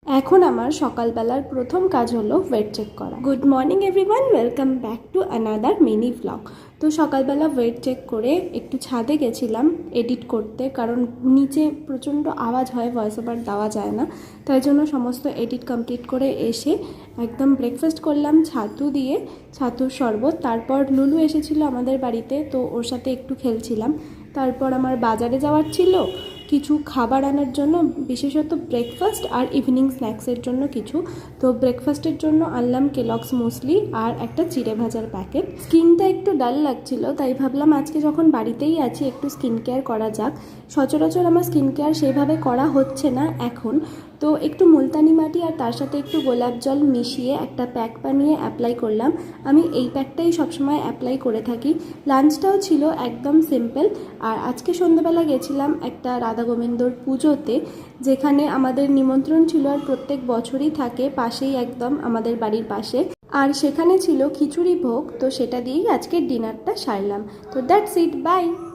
এখন আমার সকালবেলার প্রথম কাজ হলো ওয়েট চেক করা। Good morning everyone, welcome back to another mini vlog. তো সকালবেলা ওয়েট চেক করে একটু ছাদে গেছিলাম এডিট করতে, কারণ নিচে প্রচণ্ড আওয়াজ হয়, ভয়েস ওভার দেওয়া যায় না, তাই জন্য সমস্ত এডিট কমপ্লিট করে এসে একদম ব্রেকফাস্ট করলাম ছাতু দিয়ে, ছাতুর শরবত। তারপর লুলু এসেছিলো আমাদের বাড়িতে, তো ওর সাথে একটু খেলছিলাম। তারপর আমার বাজারে যাওয়ার ছিল কিছু খাবার আনার জন্য, বিশেষত ব্রেকফাস্ট আর ইভিনিং স্ন্যাক্সের জন্য কিছু। তো ব্রেকফাস্টের জন্য আনলাম কেলগস মুসলি আর একটা চিড়ে ভাজার প্যাকেট। স্কিনটা একটু ডাল লাগছিল, তাই ভাবলাম আজকে যখন বাড়িতেই আছি একটু স্কিন কেয়ার করা যাক। সচরাচর আমার স্কিন কেয়ার সেভাবে করা হচ্ছে না এখন, তো একটু মুলতানি মাটি আর তার সাথে একটু গোলাপ জল মিশিয়ে একটা প্যাক বানিয়ে অ্যাপ্লাই করলাম। আমি এই প্যাকটাই সবসময় অ্যাপ্লাই করে থাকি। লাঞ্চটাও ছিল একদম সিম্পল। আর আজকে সন্ধ্যাবেলা গেছিলাম একটা রাধা গোবিন্দর পুজোতে, যেখানে আমাদের নিমন্ত্রণ ছিল, আর প্রত্যেক বছরই থাকে, পাশেই একদম আমাদের বাড়ির পাশে। আর সেখানে ছিল খিচুড়ি ভোগ, তো সেটা দিয়েই আজকের ডিনারটা সারলাম। তো দ্যাটস ইট, বাই।